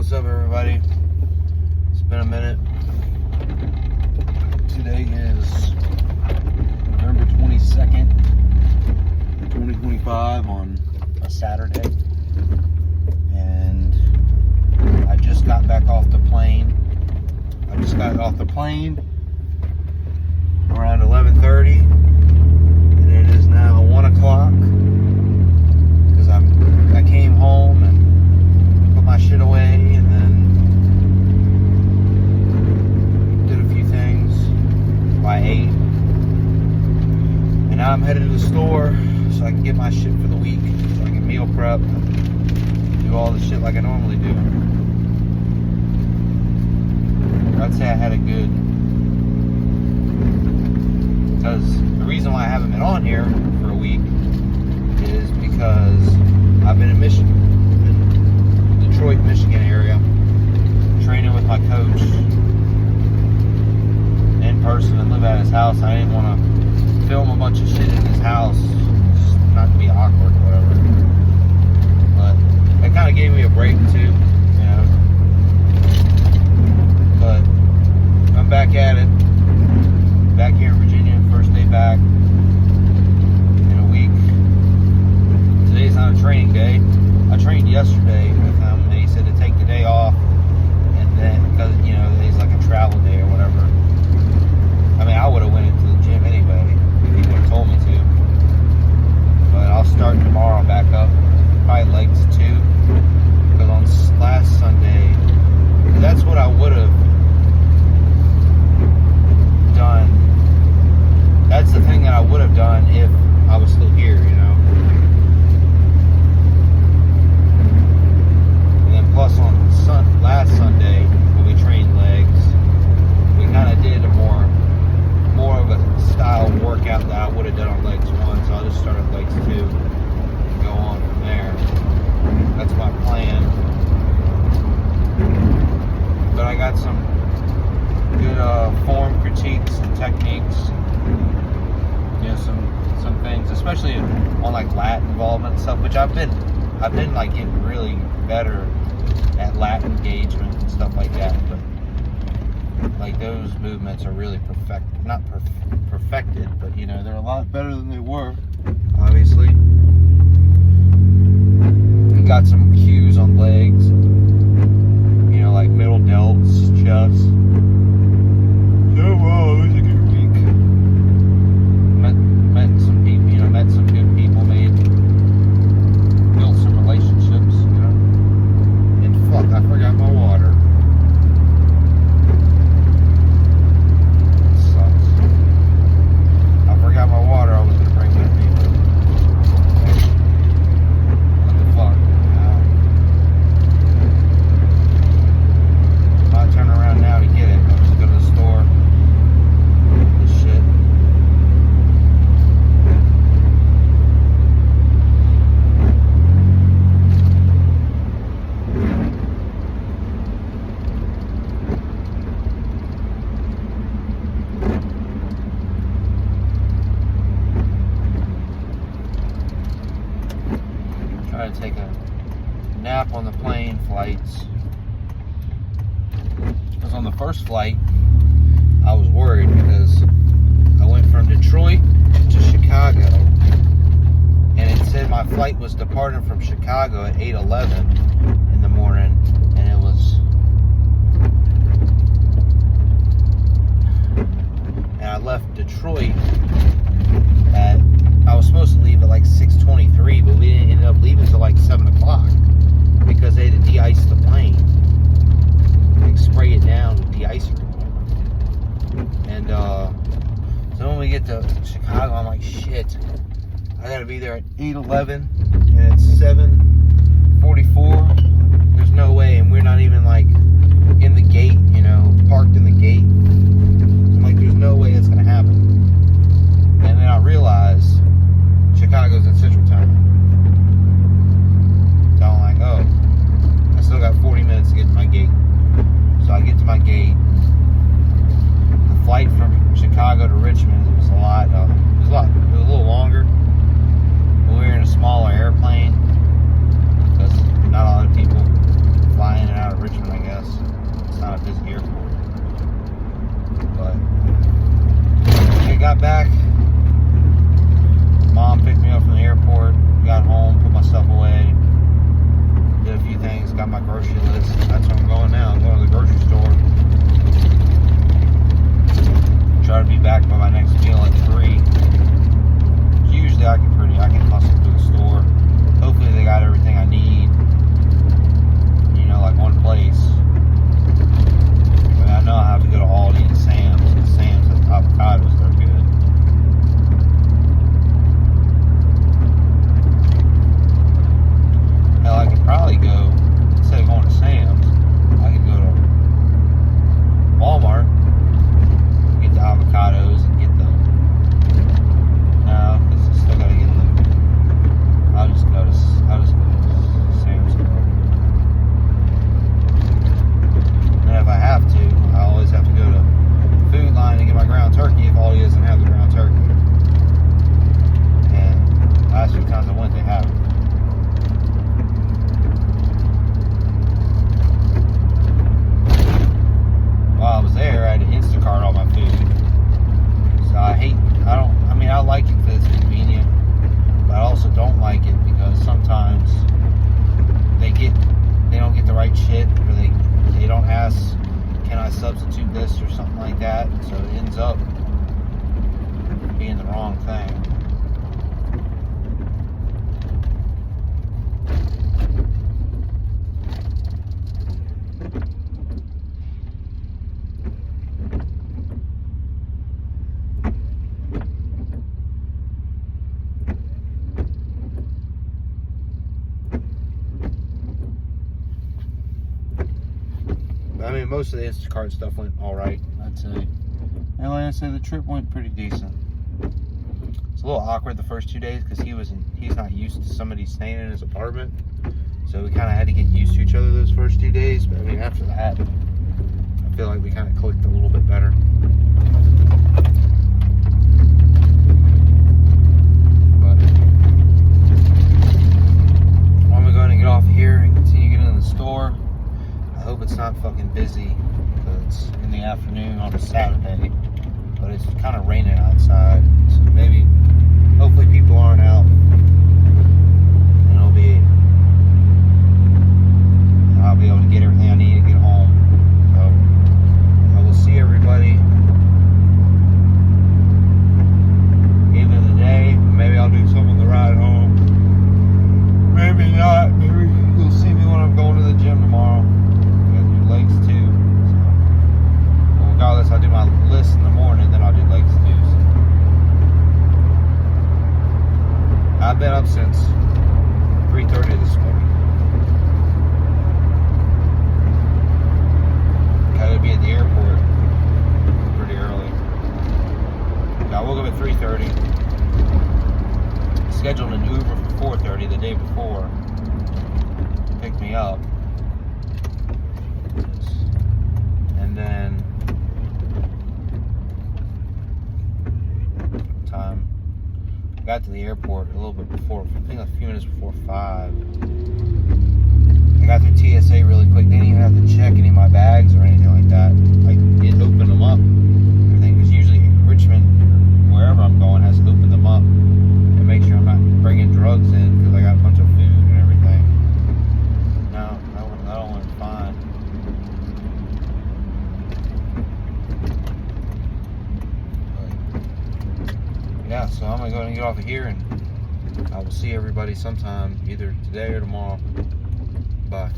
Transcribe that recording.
What's up, everybody? It's been a minute. Today is November 22nd, 2025 on a Saturday. And I just got back off the plane. Around 11:30. And it is now 1 o'clock. Because I came home and put my shit away and then did a few things by 8. And now I'm headed to the store so I can get my shit for the week, so I can meal prep and do all the shit like I normally do. I'd say I had a good, because the reason why I haven't been on here for a week is because I've been in Detroit, Michigan area, training with my coach in person and live at his house. I didn't want to film a bunch of shit in his house, just not to be awkward or whatever. But it kind of gave me a break too, you know. But I'm back at it, back here in Virginia, first day back in a week. Today's not a training day. I trained yesterday with him, and he said to take the day off, and then, because, you know, today's like a travel day or whatever. I mean, I would have went into the gym anyway, if he would have told me to. But I'll start tomorrow back up, probably legs too, because on last Sunday, because that's what I would have done. That's the thing that I would have done if I was still here, you know. And then plus on last Sunday when we trained legs, we kind of did a more of a style workout that I would have done on legs 1, so I'll just start at legs 2 and go on from there. That's my plan. But I got some good form critiques and techniques, you know, some things, especially on like lat involvement and stuff, which I've been like getting really better at lat engagement and stuff like that. But like those movements are really not perfected, but you know, they're a lot better than they were, obviously. And got some cues on legs, you know, like middle delts, chest. Oh, wow, it was a good week. Met some people, you know, met some good people, built some relationships, you know. And fuck, I forgot my water. It sucks. I forgot my water. I was gonna bring with me. What the fuck? I'm not turning around now to get it. I'm just going to the store. Try to take a nap on the plane flights. Because on the first flight, I was worried because I went from Detroit to Chicago, and it said my flight was departing from Chicago at 8:11 in the morning, and it was, and I left Detroit I was supposed to leave at like 6:23, but we ended up leaving until like 7 o'clock because they had to de-ice the plane. Like spray it down with de-icer or whatever. And so when we get to Chicago, I'm like, shit, I gotta be there at 8:11 and it's 7:44. There's no way, and we're not even like in the gate, you know, parked in the gate. I'm like, there's no way it's gonna happen. And then I realized Chicago's in Central Time. So I'm like, oh, I still got 40 minutes to get to my gate. So I get to my gate. The flight from Chicago to Richmond was a little longer. But we were in a smaller area. this or something like that. So it ends up being the wrong thing. I mean, most of the Instacart stuff went all right, I'd say. And like I said, the trip went pretty decent. It's a little awkward the first 2 days because he's not used to somebody staying in his apartment. So we kind of had to get used to each other those first 2 days. But I mean, after that, I feel like we kind of clicked a little bit better. But I'm going to go ahead and get off here and continue getting in the store. I hope it's not fucking busy because it's in the afternoon on a Saturday, but it's kind of raining outside, so maybe, hopefully people aren't out, and I'll be able to get everything I need to get home. So I will see everybody either today, maybe I'll do some on the ride home, maybe not, maybe you'll see me when I'm going to the gym tomorrow. Legs too. So, well, regardless, I'll do my list in the morning, then I'll do legs too. So. I've been up since 3:30 this morning. Gotta be at the airport pretty early. I woke up at 3:30. Scheduled an Uber for 4:30 the day before. Picked me up. And then time I got to the airport a little bit before, I think a few minutes before 5. I got through TSA really quick. They didn't even have to check any of my bags or anything like that. Like, it opened them up. Everything, because usually Richmond, wherever I'm going, has to open them up and make sure I'm not bringing drugs in because I got a bunch of food and everything. No, that all went fine. Yeah, so I'm gonna go ahead and get off of here, and I will see everybody sometime, either today or tomorrow. Bye.